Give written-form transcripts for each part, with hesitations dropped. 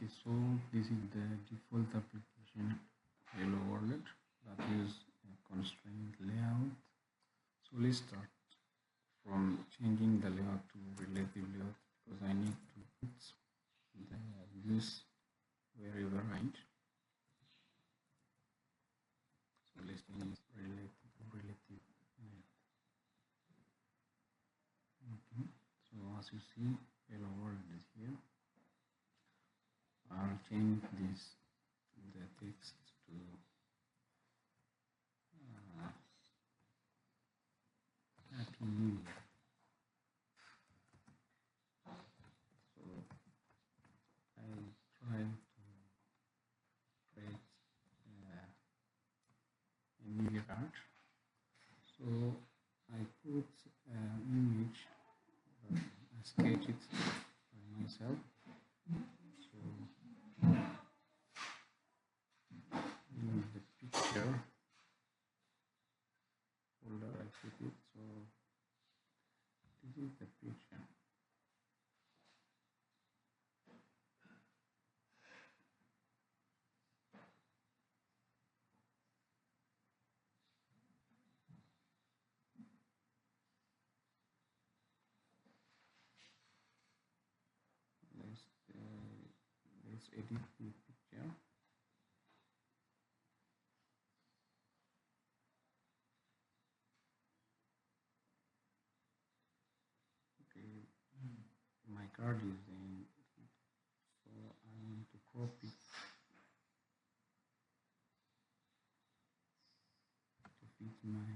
Okay, so this is the default application Hello World, that is a constraint layout. So let's start from changing the layout to relative layout because I need to put the views wherever right. So let's change relative layout. Okay. So as you see, Hello World is here. I'll change the text to Happy New Year. So I try to create a New Year art. So I put an image, I sketch it by myself. So in the picture folder I put it. So this is the picture. Let's edit the picture. Okay, my card is in, so I want to crop it to fit my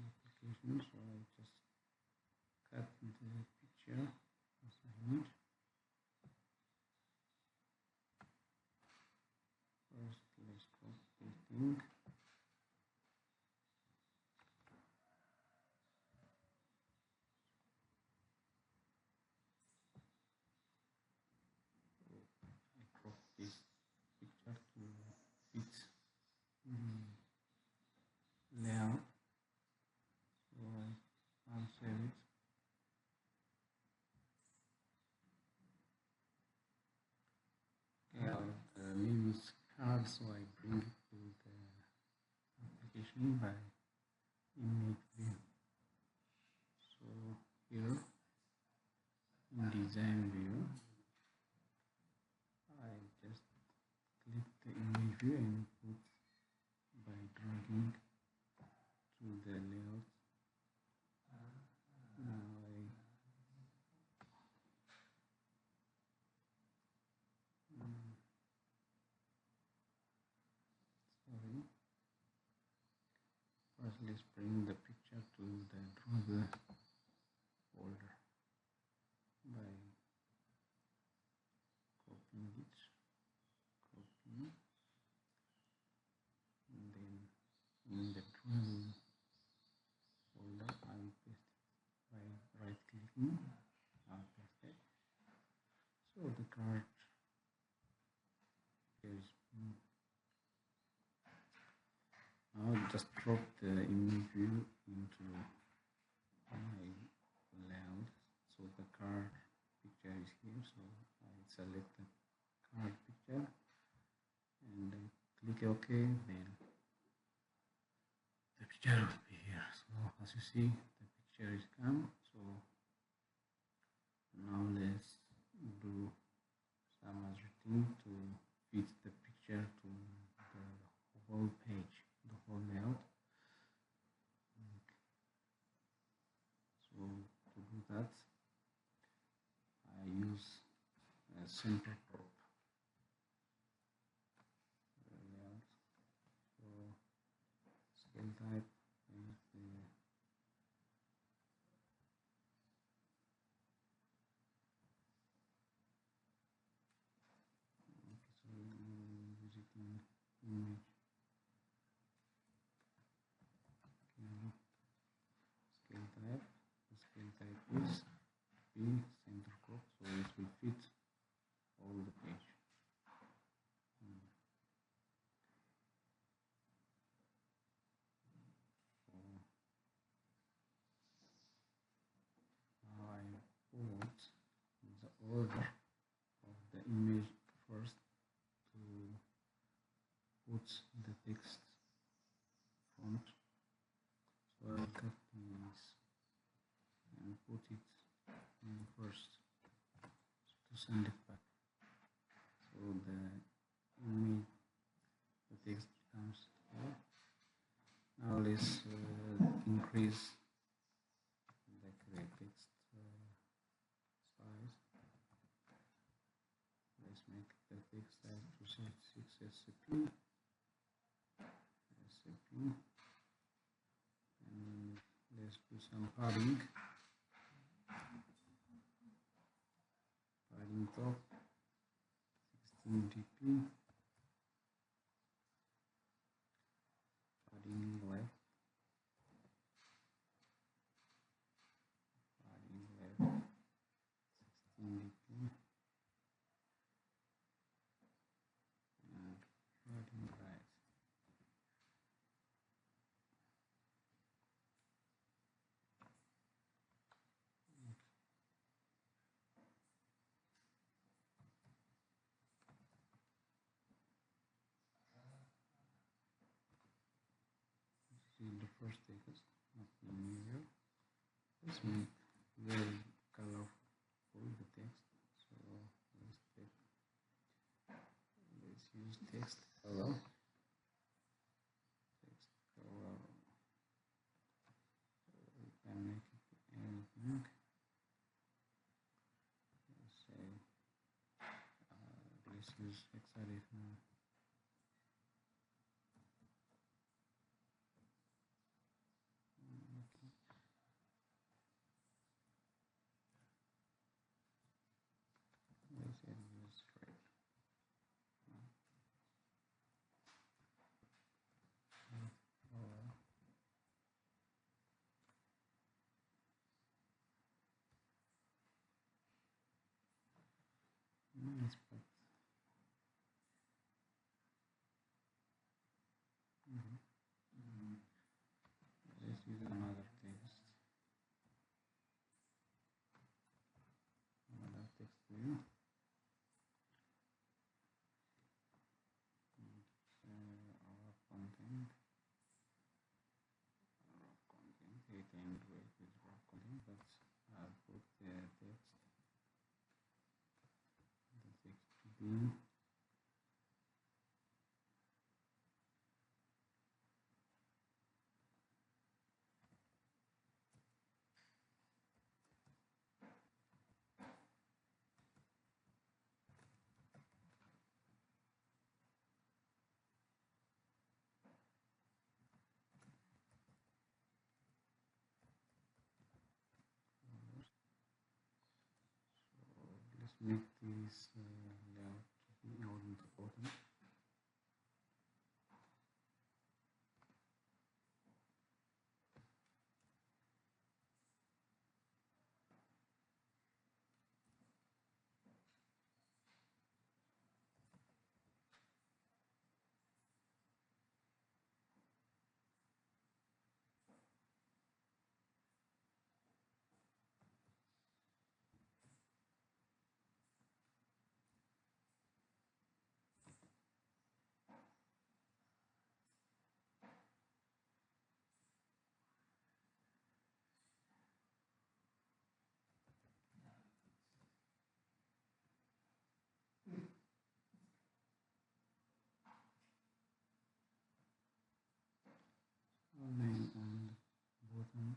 application. So I just cut the picture as I need. First, let's crop the thing. I crop this picture to fit layout. So I'll save it. Okay, the name is card, so I bring it to the application by image view. So here in design view, I just click the image view and put by dragging to the layout. Now sorry. First, let's bring the picture to the drawer folder by copying it, copy, and then in the drawer folder, I'll paste by right clicking. I'll paste it. So the card is. I'll just drop the image view into my layout. So the card picture is here. So I select the card picture and click OK. Then the picture will be here. So as you see, the picture is come. So now let's do some routine to fit the picture to the whole page, the whole layout. So to do that, I use a center crop layout. So scale type is the so visiting image. Scale type. The scale type is P center crop, so it will fit all the page. So now I put the order image first to put the text font. So I'll cut this and put it in first to send it back. So the image, the text becomes here. Now let's increase the text size. Let's make the text size to 6 SCP. And let's do some padding top 16 dp, padding left 16 dp, and padding right. This is the first text, not the mirror. Let's make very colorful the text. So let's use text color. Text color. We can make it anything. Let's say let's use hexadecimal. Let's put let's use another text view. Our content it end with raw content, but I'll put the text view. Let's make this layout to be out in the bottom. Name on the bottom.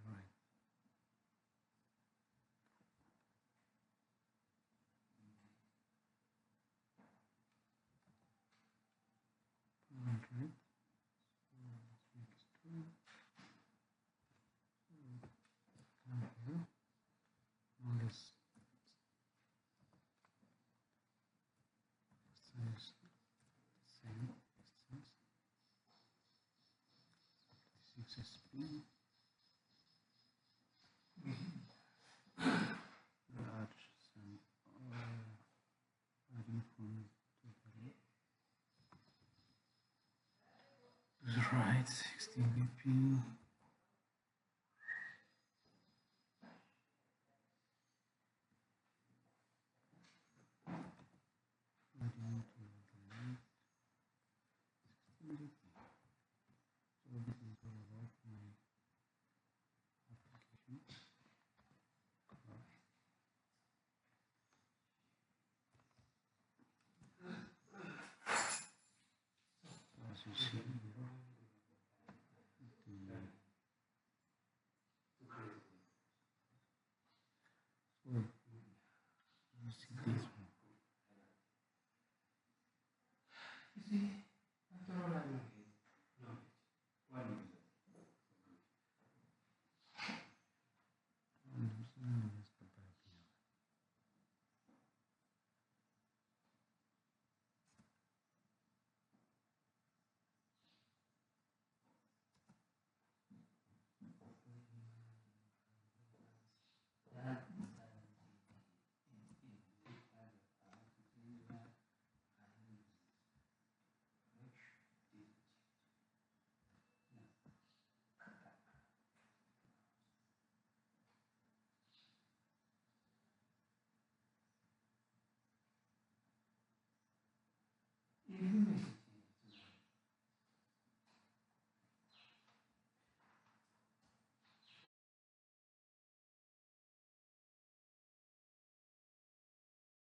Right. Okay. Same. Large some from to the right 16 pp. Moving to the right 16 pp. So this is all about my application. As you see here, so you see this one.